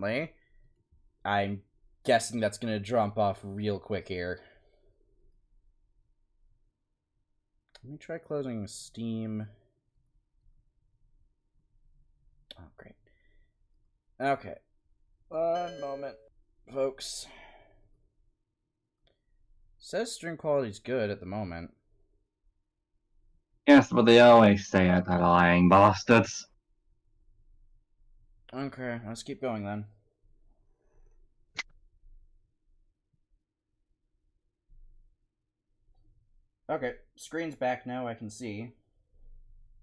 currently. I'm guessing that's going to jump off real quick here. Let me try closing Steam. Oh, great. Okay. One moment, folks. Says stream quality's good at the moment. Yes, but they always say it, the lying bastards. Okay, let's keep going then. Okay, screen's back now, I can see.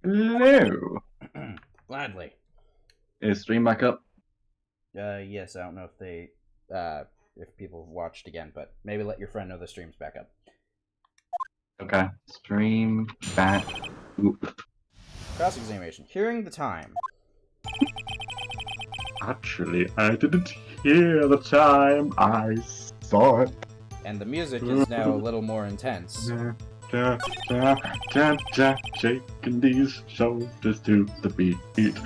Hello. Gladly. Is stream back up? Yes, I don't know if people have watched again, but maybe let your friend know the stream's back up. Okay. Stream back. Oop. Cross-examination. Hearing the time. Actually, I didn't hear the time. I saw it. And the music is now a little more intense. Shaking these shoulders to the beat.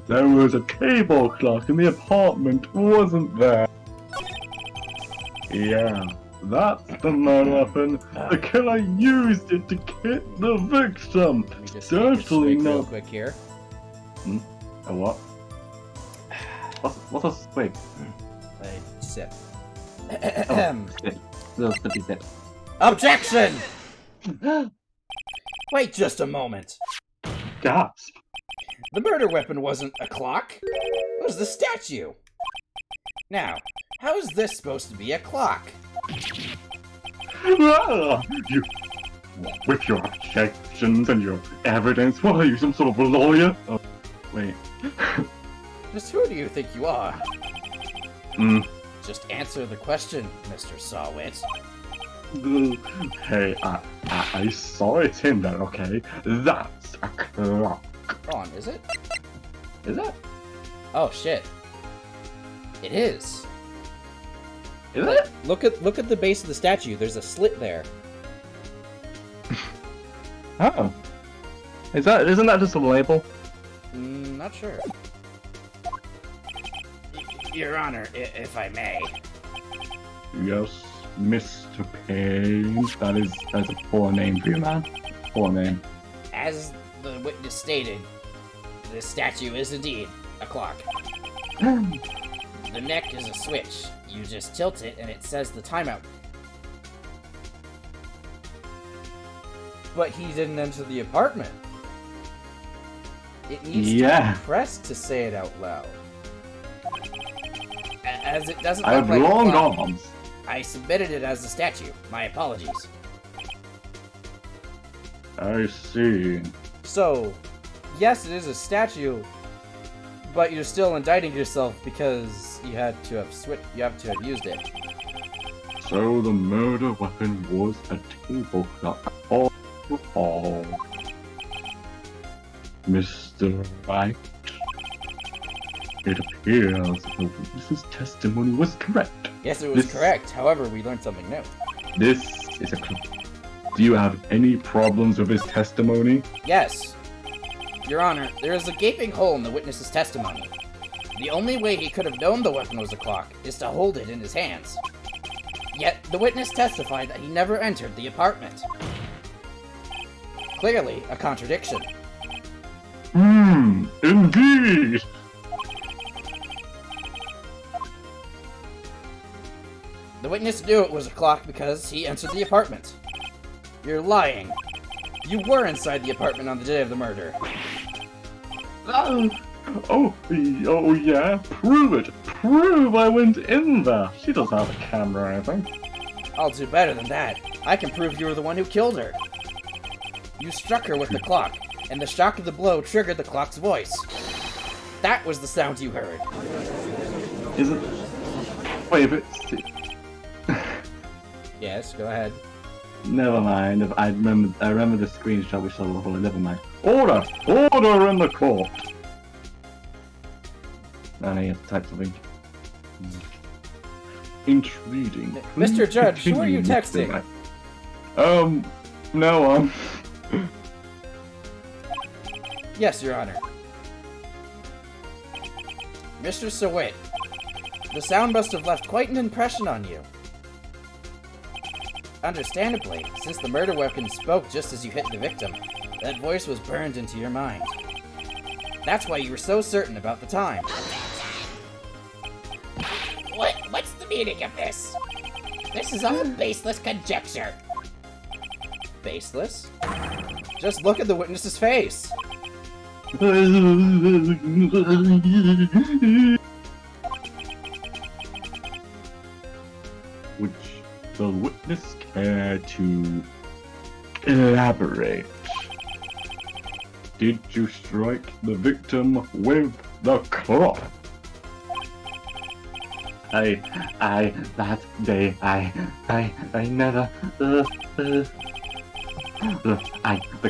There was a table clock in the apartment, wasn't there? Yeah, that's the murder weapon. The killer used it to hit the victim. Let me just Certainly real not. quick here. A what? What's a swig? A sip. Sip. Little sippy sip. Objection! Wait just a moment. Gasp. The murder weapon wasn't a clock. It was the statue. Now, how is this supposed to be a clock? You, with your objections and your evidence, what are you, some sort of lawyer? Oh, wait. Just who do you think you are? Just answer the question, Mr. Sawwit. Hey, I saw it in there, okay? That's a clock. Hold on, is it? Is it? Oh shit. It is. Is it? Look at the base of the statue. There's a slit there. Oh. Isn't that just a label? Not sure. Your Honor, if I may. Yes, Mr. Payne. That's a poor name for you, man. Poor name. As the witness stated, this statue is indeed a clock. The neck is a switch. You just tilt it and it says the timeout. But he didn't enter the apartment. It needs to be pressed to say it out loud. As it doesn't I look have like long a clock, arms. I submitted it as a statue. My apologies. I see. So, yes, it is a statue, but you're still indicting yourself because you had to have used it. So the murder weapon was a table clock. All. Mr. Wright, it appears the witness's testimony was correct. Yes, it was correct. However, we learned something new. This is a clock. Do you have any problems with his testimony? Yes. Your Honor, there is a gaping hole in the witness's testimony. The only way he could have known the weapon was a clock is to hold it in his hands. Yet, the witness testified that he never entered the apartment. Clearly, a contradiction. Indeed! The witness knew it was a clock because he entered the apartment. You're lying. You were inside the apartment on the day of the murder. Oh yeah? Prove it! Prove I went in there! She doesn't have a camera or anything. I'll do better than that. I can prove you were the one who killed her. You struck her with the clock, and the shock of the blow triggered the clock's voice. That was the sound you heard. Is it? Wait, but... Yes, go ahead. Never mind. I remember the screenshot we saw before. Never mind. Order! Order in the court! I need to type something. Intriguing. Mr. Judge, who are you texting? No one. Yes, Your Honor. Mr. Sawit, the sound must have left quite an impression on you. Understandably, since the murder weapon spoke just as you hit the victim, that voice was burned into your mind. That's why you were so certain about the time. What's the meaning of this? This is all baseless conjecture. Baseless? Just look at the witness's face. Would the witness care to elaborate? Did you strike the victim with the cloth? That day, I never, the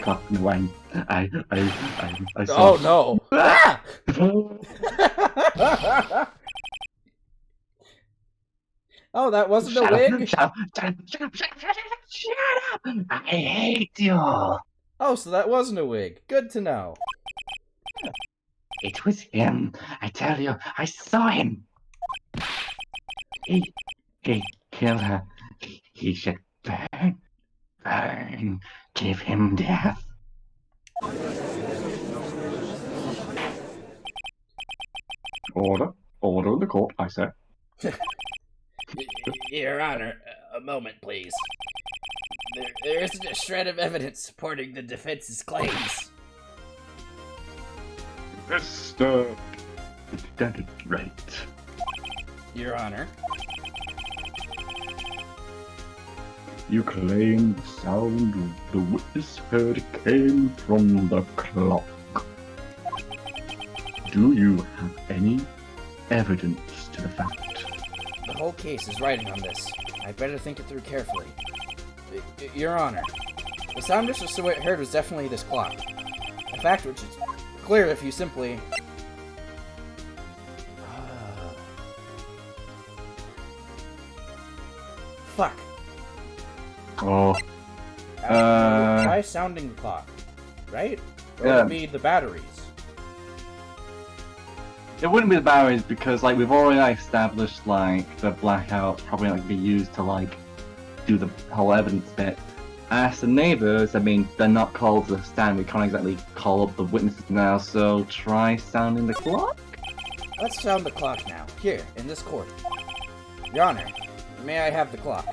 clock went, I saw. Oh no! Ah! Oh, that wasn't a wig? Shut up! I hate you! Oh, so that wasn't a wig. Good to know. It was him. I tell you, I saw him. He killed her. He should burn. Give him death. Order in the court, I said. Your Honor, a moment, please. There isn't a shred of evidence supporting the defense's claims. Mr. That is right. Your Honor. You claim the sound the witness heard came from the clock. Do you have any evidence to the fact? The whole case is riding on this. I better think it through carefully. Your Honor, the sound Mr. Sawit heard was definitely this clock. A fact which is clear if you simply... Fuck. Oh. Try sounding the clock, right? Or Yeah. would it be the batteries? It wouldn't be the batteries because, like, we've already established, like, the blackouts probably not be used to, like, do the whole evidence bit. As the neighbors, I mean, they're not called to stand. We can't exactly call up the witnesses now, so try sounding the clock? Let's sound the clock now, here, in this court. Your Honor, may I have the clock?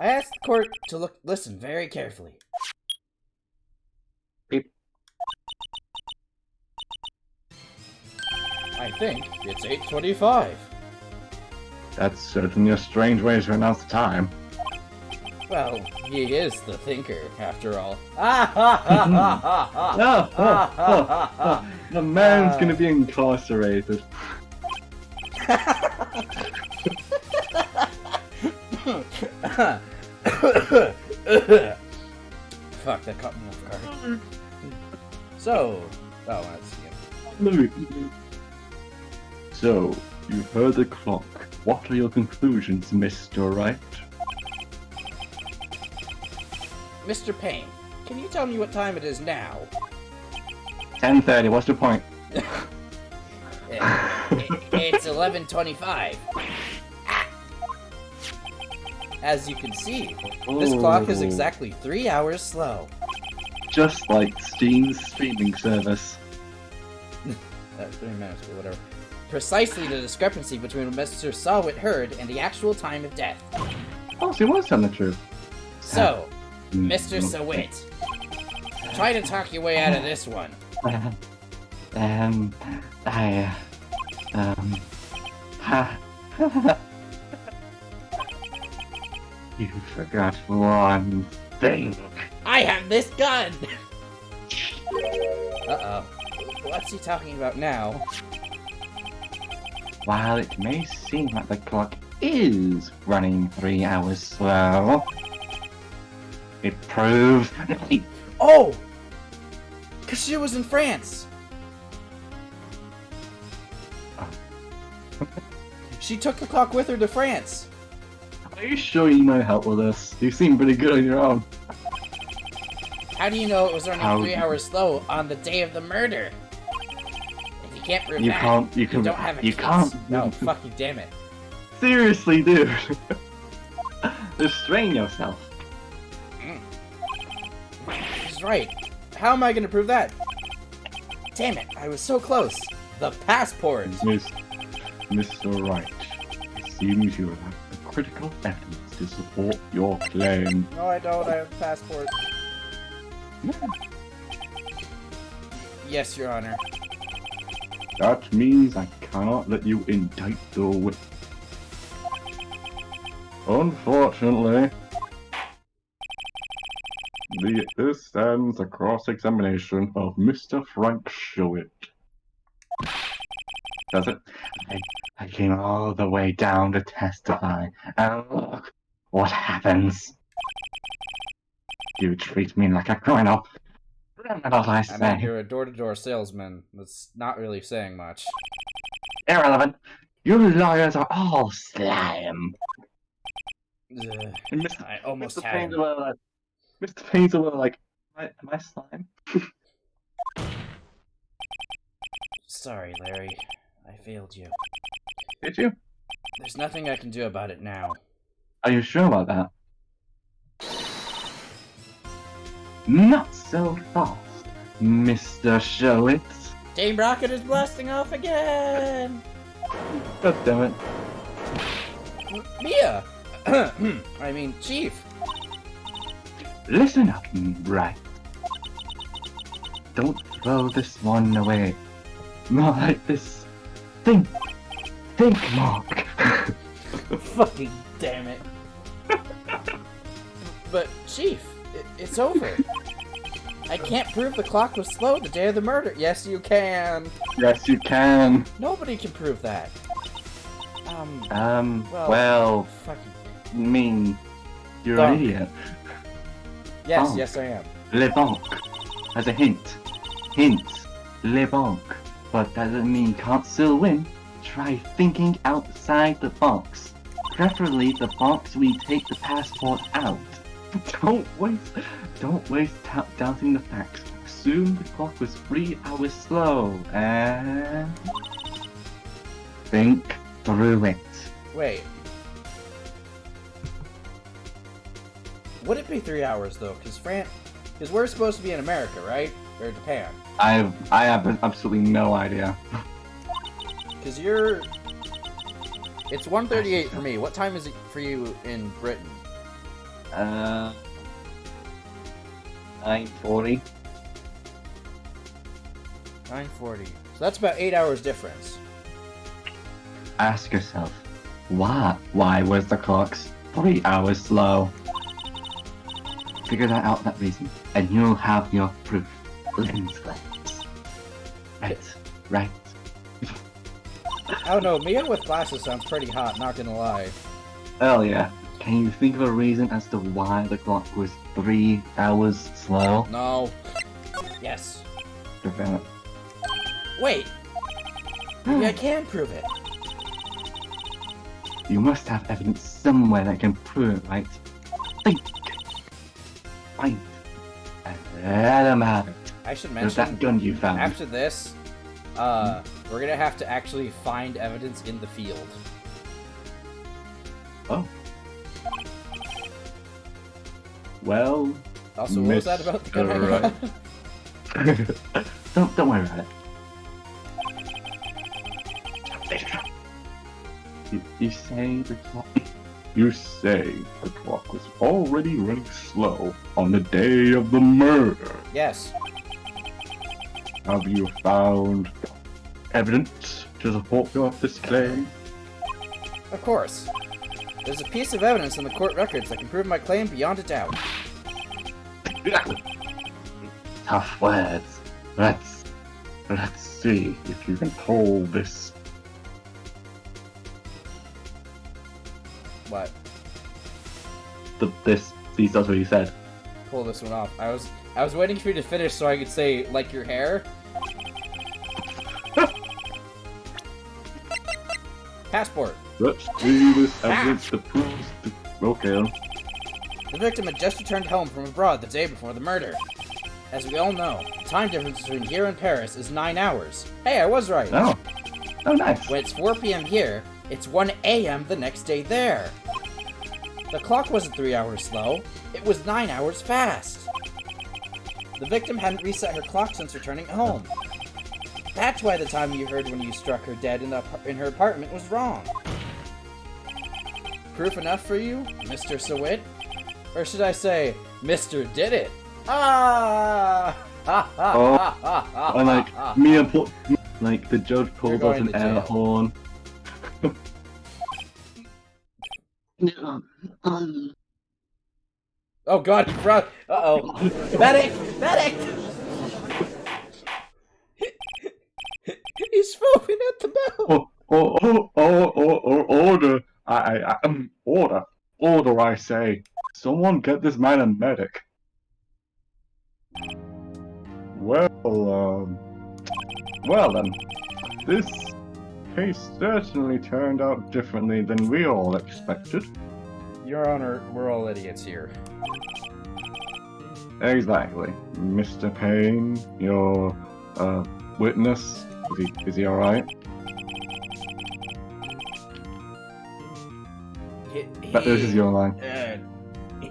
I ask the court to listen very carefully. Beep. I think it's 8:25. That's certainly a strange way to announce the time. Well, he is the thinker, after all. Ah ha ha ha ha ha! The man's gonna be incarcerated. Fuck, that caught me off guard. So, oh, let's see. So, you've heard the clock. What are your conclusions, Mr. Wright? Mr. Payne, can you tell me what time it is now? 10:30, what's the point? It's 11:25. Ah. As you can see, this clock is exactly 3 hours slow. Just like Steam's streaming service. 3 minutes or whatever. Precisely the discrepancy between what Mr. Sawit heard and the actual time of death. Oh, so he was telling the truth. So, Mr. Sawit, try to talk your way out of this one. You forgot one thing. I have this gun! Uh-oh. What's he talking about now? While it may seem like the clock is running 3 hours slow, it proves... Oh! Cause she was in France! She took the clock with her to France! Are you sure you might help with this? You seem pretty good on your own. How do you know it was running How- 3 hours slow on the day of the murder? If You can't prove You that. can't. You can. don't have a You case. can't. No, fucking damn it. Seriously, dude. Restrain yourself. He's right. How am I gonna prove that? Damn it, I was so close. The passport! Mr. Wright, it seems you have the critical evidence to support your claim. No, I don't. I have a passport. Yes, Your Honor. That means I cannot let you indict the witness. Unfortunately, this stands a cross-examination of Mr. Frank Showit. Does it? I came all the way down to testify, and look what happens. You treat me like a criminal. Remember what I say. I mean, you're a door-to-door salesman. That's not really saying much. Irrelevant. You lawyers are all slime. Ugh, And Mr. I almost Mr. had him. Painswill, Mr. Painswill, like, am I slime? Sorry, Larry. I failed you. Did you? There's nothing I can do about it now. Are you sure about that? Not so fast, Mr. Showitz. Team Rocket is blasting off again! God damn it. Mia! I mean, Chief. Listen up, right? Don't throw this one away. More like this. Think, Mark. Fucking damn it. But, Chief, it's over. I can't prove the clock was slow the day of the murder. Yes, you can. Yes, you can. Nobody can prove that. Well, Fucking... mean, you're Dumb. an idiot. Yes, Oh. yes, I am. Le banc. As a hint. Hint. Le banc. But doesn't mean you can't still win. Try thinking outside the box. Preferably the box we take the passport out. Don't waste doubting the facts. Assume the clock was 3 hours slow, and think through it. Wait. Would it be 3 hours, though? Because we're supposed to be in America, right? Or Japan. I have absolutely no idea. Because you're... It's 1:38 for me. What time is it for you in Britain? 9:40. 9:40. So that's about 8 hours difference. Ask yourself, why was the clock 3 hours slow? Figure that out, that reason, and you'll have your proof. Lens flares. Right. I don't know, Mia with glasses sounds pretty hot, not gonna lie. Oh yeah. Can you think of a reason as to why the clock was 3 hours slow? No. Yes. Prevent. Wait! Maybe I can prove it. You must have evidence somewhere that can prove it, right? Think. Find it. And let 'em have it. I should There's that mention, gun you found. after this, we're gonna have to actually find evidence in the field. Oh. Well, Also, what was that about the gun I got? don't worry about it. You say the clock. You say the clock was already running slow on the day of the murder. Yes. Have you found evidence to support this claim? Of course. There's a piece of evidence in the court records that can prove my claim beyond a doubt. Tough words. Let's see if you can hold this. What? These that's what you said. Pull this one off. I was waiting for you to finish so I could say, like your hair. Passport. Let's see this evidence that proves the... Okay. The victim had just returned home from abroad the day before the murder. As we all know, the time difference between here and Paris is 9 hours. Hey, I was right. Oh. Oh, nice. When it's 4 p.m. here, it's 1 a.m. the next day there. The clock wasn't 3 hours slow, it was 9 hours fast. The victim hadn't reset her clock since returning home. That's why the time you heard when you struck her dead in her apartment was wrong. Proof enough for you, Mr. Sawit? Or should I say, Mr. Did It? Ah! Oh, and like Mia, like the judge pulls out an air horn. Oh god, he brought. Uh-oh. Medic! Medic! He's foaming at the mouth! Order! Order, I say. Someone get this man a medic. Well then. This case certainly turned out differently than we all expected. Your Honor, we're all idiots here. Exactly. Mr. Payne, your, witness, is he alright? This is your line.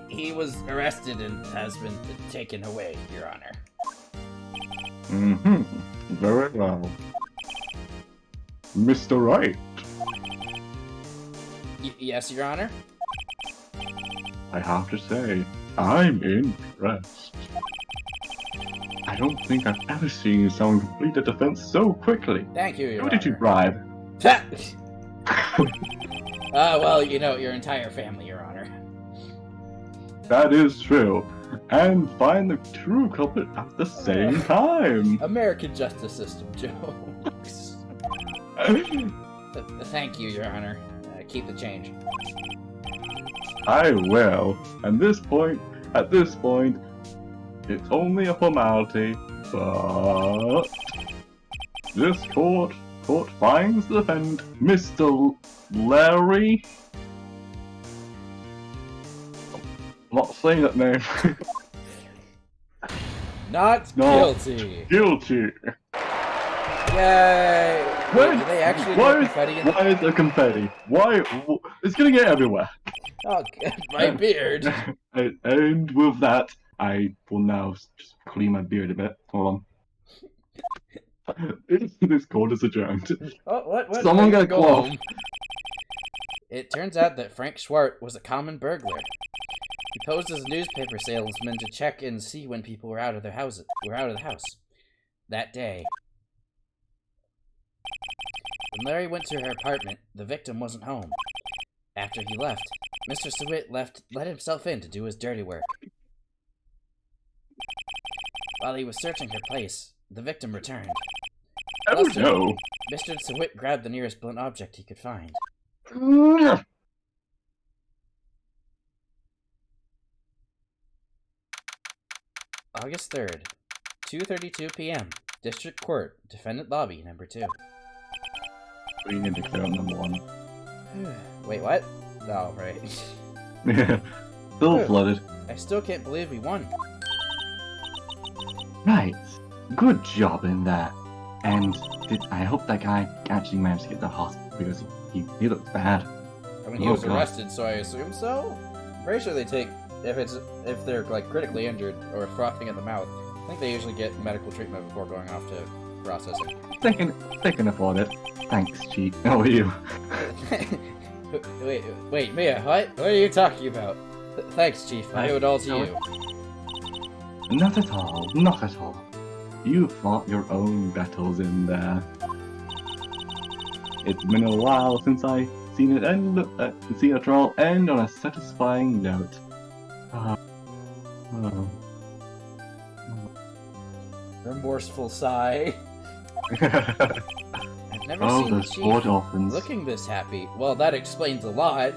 He was arrested and has been taken away, Your Honor. Mm-hmm. Very well. Mr. Wright. Yes, Your Honor? I have to say, I'm impressed. I don't think I've ever seen someone complete a defense so quickly. Thank you, Your Who Honor. did you bribe? Well, you know, your entire family, Your Honor. That is true. And find the true culprit at the same time. American justice system, jokes. Thank you, Your Honor. Keep the change. I will. At this point, it's only a formality, but this court finds the defendant, Mr. Larry. I'm not saying that name. Not guilty. Guilty. Yay! Why- Do they actually Why do is, confetti in why is there confetti? Why? It's gonna get everywhere. Oh, my beard. And with that, I will now just clean my beard a bit. Hold on. This court is adjourned. Oh, what? Someone Wait, got close. home. It turns out that Frank Schwart was a common burglar. He posed as a newspaper salesman to check and see when people were out of the house. That day. When Larry went to her apartment, the victim wasn't home. After he left, Mr. Sawit let himself in to do his dirty work. While he was searching her place, the victim returned. Oh no. Mr. Sawit grabbed the nearest blunt object he could find. August 3rd, 2:32 p.m. District Court, Defendant Lobby, number 2. We need to clear up number 1. Wait, what? Oh, right. Still flooded. I still can't believe we won. Right. Good job in that. And I hope that guy actually managed to get to the hospital because he looks bad. I mean, he Oh, was God. arrested, so I assume so? I'm pretty sure they take, if they're, like, critically injured or frothing at the mouth, I think they usually get medical treatment before going off to processing. They can afford it. Thanks, Chief. How are you? Wait, Mia, what? What are you talking about? Thanks, Chief. I owe it all to you. Not at all. Not at all. You fought your own battles in there. It's been a while since I seen it end. Seen a trial end on a satisfying note. Remorseful sigh. I've never seen the those poor Chief dolphins. looking this happy. Well, that explains a lot.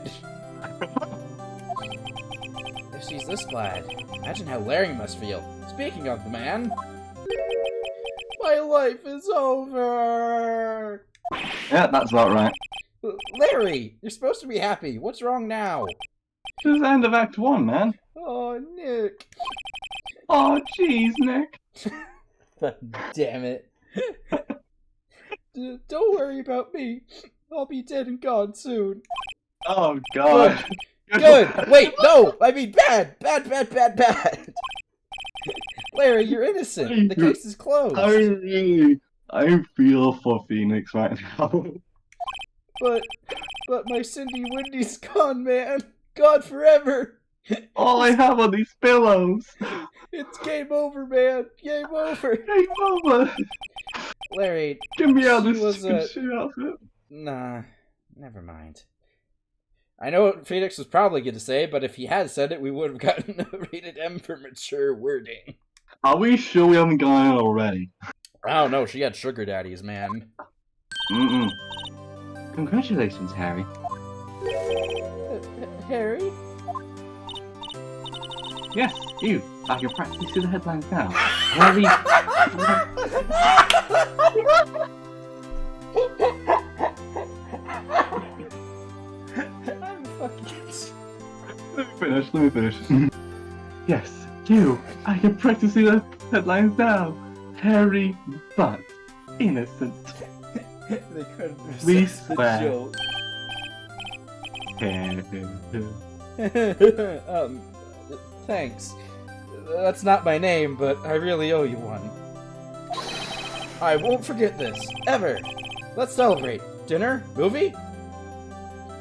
If she's this glad, imagine how Larry must feel. Speaking of the man, my life is over! Yeah, that's about right. Larry, you're supposed to be happy. What's wrong now? This is the end of Act 1, man. Oh, Nick. Oh, jeez, Nick. Damn it. Don't worry about me. I'll be dead and gone soon. Oh, God. Good. Wait, no. I mean bad. Bad. Larry, you're innocent. The case is closed. I feel for Phoenix right now. But my Cindy Windy's gone, man. Gone forever. All I have are these pillows. It's game over, man. Game over. Game over. Larry, Get me out of she this was stupid shit outfit. nah, never mind. I know what Phoenix was probably going to say, but if he had said it, we would have gotten a rated M for mature wording. Are we sure we haven't gone out already? I don't know, she had sugar daddies, man. Mm-mm. Congratulations, Harry. Harry? Yes, you. I can practically see the headlines now. Harry. I'm fucking... Let me finish. Yes, you. I can practically see the headlines now. Harry, but innocent. They couldn't We resist the swear. joke. Thanks. That's not my name, but I really owe you one. I won't forget this, ever. Let's celebrate. Dinner? Movie?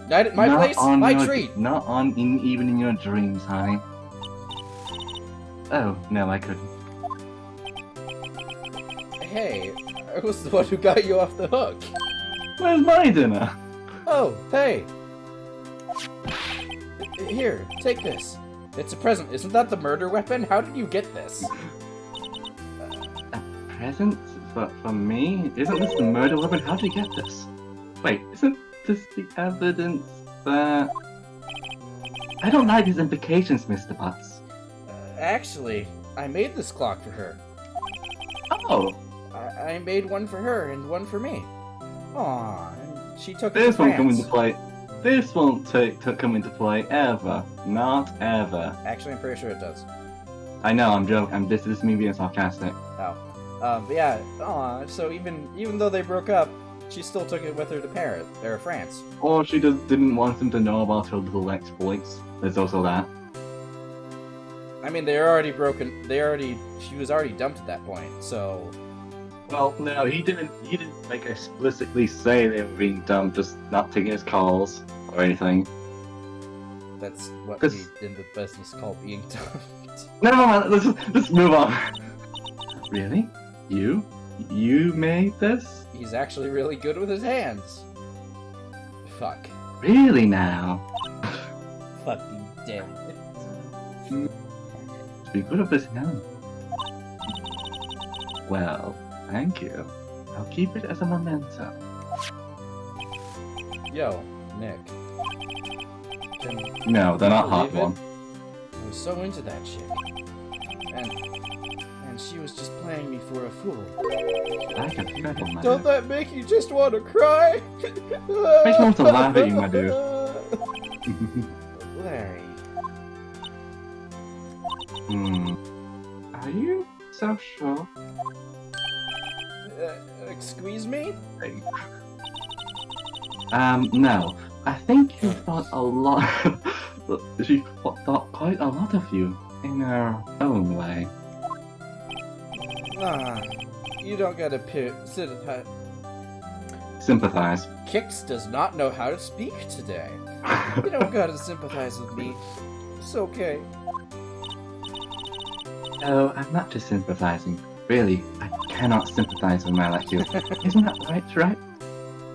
Night at my Not place? on My your- treat. Not on even in your dreams, honey. Oh, no, I couldn't. Hey, I was the one who got you off the hook. Where's my dinner? Oh, hey. Here, take this. It's a present. Isn't that the murder weapon? How did you get this? A present for me? Isn't this the murder weapon? How did you get this? Wait, isn't this the evidence that... I don't like these implications, Mr. Butts. Actually, I made this clock for her. Oh, I made one for her and one for me. Aw, and she took it this to won't come France. into play. This won't come into play ever. Not ever. Actually, I'm pretty sure it does. I know, I'm joking. This is me being sarcastic. Oh. But yeah, aw, so even though they broke up, she still took it with her to Paris, or France. Or she just didn't want him to know about her little exploits. There's also that. I mean, they were already broken. She was already dumped at that point, so... Well, no, he didn't like explicitly say they were being dumb, just not taking his calls or anything. That's what Cause- we in the business call being dumped. No, let's move on. Really? You made this? He's actually really good with his hands. Fuck. Really now? Fucking damn it. Be good with his hand. Well, thank you. I'll keep it as a memento. Yo, Nick. No, they're not hot Believe it? one. I was so into that chick. And she was just playing me for a fool. I can feel it, my Don't dude. that make you just want to cry? I just want to laugh at you, my dude. Larry. Are you so sure? Excuse me? No. I think you thought a lot. She thought quite a lot of you in her own way. Nah, you don't gotta Sympathize. Kix does not know how to speak today. You don't gotta sympathize with me. It's okay. Oh, I'm not just sympathizing. Really, I cannot sympathize with a man like you. Isn't that right?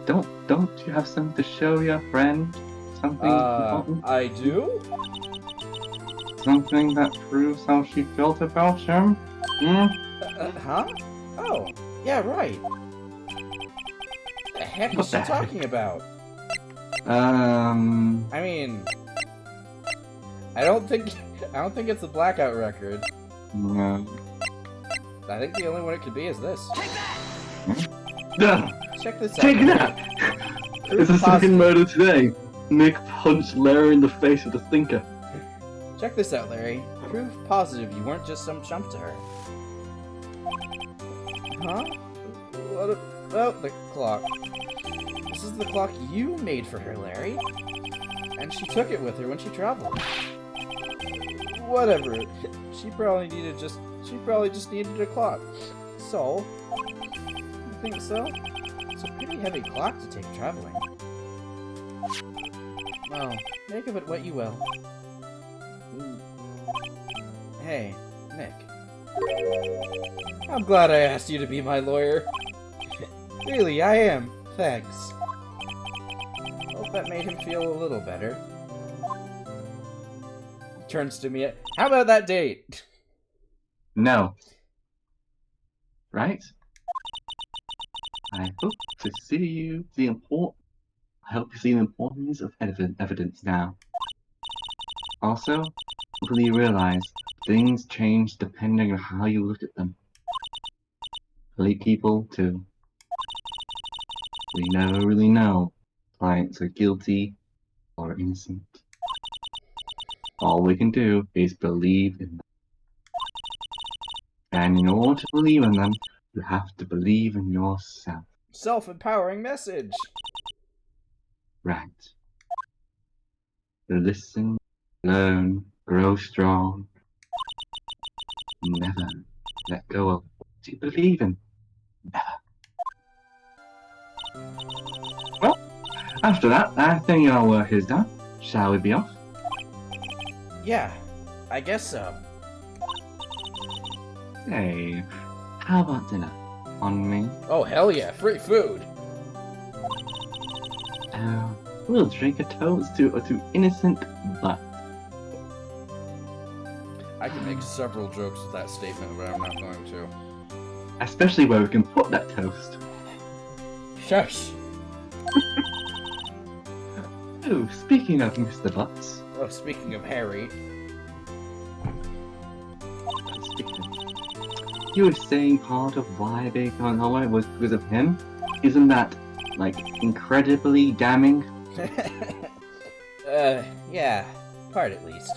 Don't you have something to show your friend? Something important? I do? Something that proves how she felt about him? Huh? Oh, yeah, right. The heck is What she the heck? talking about? I mean, I don't think it's a blackout record. No. I think the only one it could be is this. No! Check this out. Take that! It's the second murder today. Nick punched Larry in the face with a thinker. Check this out, Larry. proof positive you weren't just some chump to her. Huh? What about the clock? This is the clock you made for her, Larry. And she took it with her when she traveled. Whatever. She probably just needed a clock. So? You think so? It's a pretty heavy clock to take traveling. Well, make of it what you will. Hey, Nick. I'm glad I asked you to be my lawyer. Really, I am. Thanks. Hope that made him feel a little better. He turns to me. How about that date? No. Right? I hope to see you I hope you see the importance of evidence now. Also, will you realize things change depending on how you look at them? Elite people, too. We never really know if clients are guilty or innocent. All we can do is believe in them. And in order to believe in them, you have to believe in yourself. Self-empowering message. Right. Listen, learn, grow strong. Never let go of what you believe in. Never. Well, after that, I think our work is done. Shall we be off? Yeah, I guess so. Hey, how about dinner? On me? Oh, hell yeah, free food. We'll drink a toast to innocent butt. I can make several jokes with that statement, but I'm not going to. Especially where we can put that toast. Shush! Oh, speaking of Mr. Butts. Oh, speaking of Harry. You were saying part of why they got Hallway was because of him? Isn't that, like, incredibly damning? Yeah. Part at least.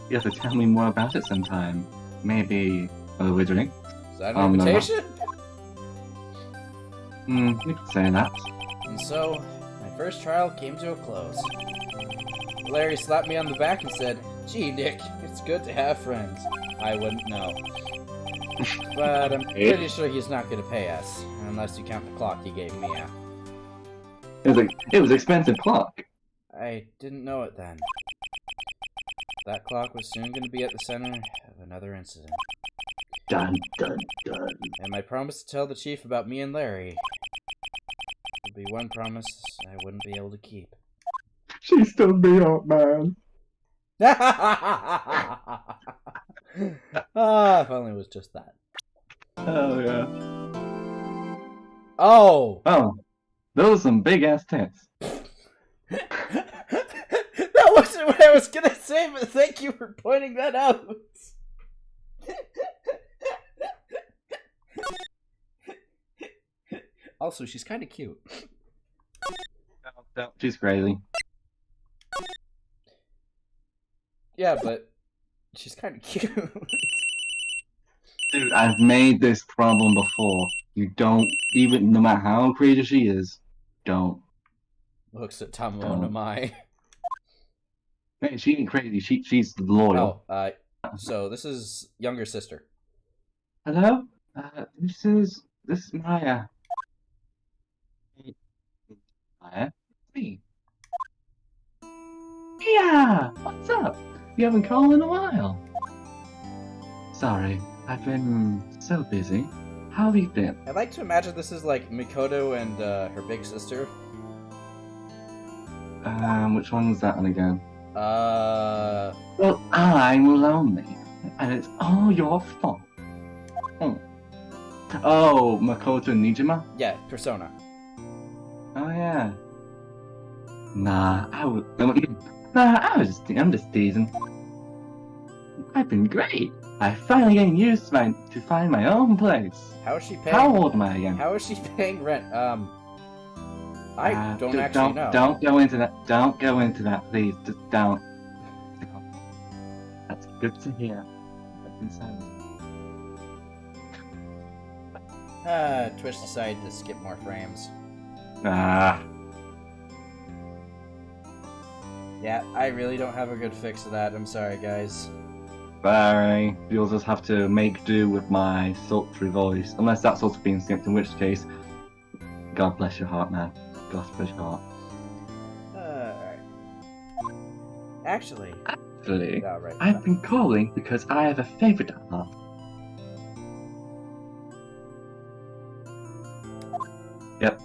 You have to tell me more about it sometime. Maybe over drink? Is that an invitation? You could say that. And so, my first trial came to a close. Larry slapped me on the back and said, "Gee, Nick, it's good to have friends." I wouldn't know. But I'm pretty sure he's not going to pay us, unless you count the clock he gave me out. It was expensive clock. I didn't know it then. That clock was soon going to be at the center of another incident. Dun dun dun. And my promise to tell the chief about me and Larry would be one promise I wouldn't be able to keep. She stood me up, man. Ah, if only it was just that. Oh yeah. Oh! Oh, those are some big ass tits. That wasn't what I was gonna say, but thank you for pointing that out. Also, she's kind of cute. No, she's crazy. Yeah, but she's kind of cute. Dude, I've made this problem before. You don't, even no matter how crazy she is, don't. Looks at Tomo no Mai. Hey, she ain't crazy. She's loyal. Oh, so this is younger sister. Hello? This is Maya. Maya? Me. Yeah! What's up? You haven't called in a while. Sorry, I've been so busy. How have you been? I'd like to imagine this is like Mikoto and her big sister. Which one's that one again? Well, I'm lonely, and it's all your fault. Oh, Makoto Nijima? Yeah, Persona. Oh yeah. Nah, I'm just teasing. I've been great. I finally getting used to find my own place. How is she paying? How old am I again? How is she paying rent? I don't actually know. Don't go into that. Don't go into that, please. Just don't. That's good to hear. That's insane. Twitch decided to skip more frames. Ah, Yeah, I really don't have a good fix of that. I'm sorry, guys. sorry. You'll just have to make do with my sultry voice. Unless that's also being synced, in which case, God bless your heart, man. God bless your heart. Alright. Actually. Actually, Oh, right. I've been calling because I have a favorite at heart. Yep.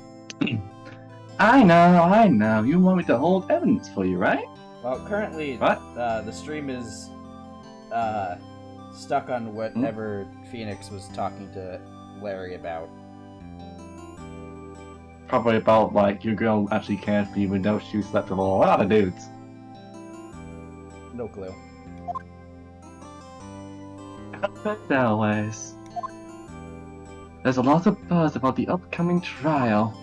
I know. You want me to hold evidence for you, right? Well, currently, What? the stream is stuck on whatever Phoenix was talking to Larry about. Probably about, like, your girl actually cares for you even though she slept with a lot of dudes. No clue. But always. There's a lot of buzz about the upcoming trial.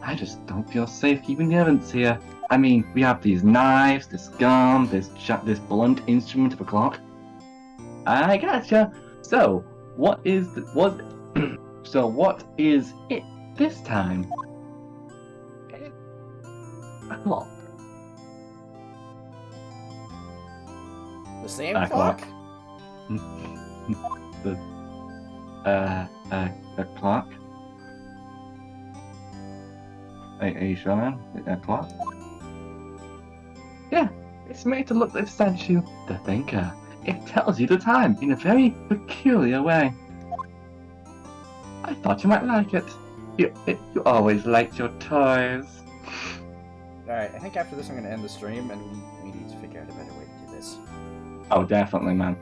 I just don't feel safe keeping the evidence here. I mean, we have these knives, this gum, this blunt instrument of a clock. I gotcha. So, what is so what is it this time? A clock. The same A clock? A clock? Are you sure, man? A clock? Yeah, it's made to look like a statue. The thinker. It tells you the time in a very peculiar way. I thought you might like it. You always liked your toys. Alright, I think after this I'm gonna end the stream, and we need to figure out a better way to do this. Oh, definitely, man.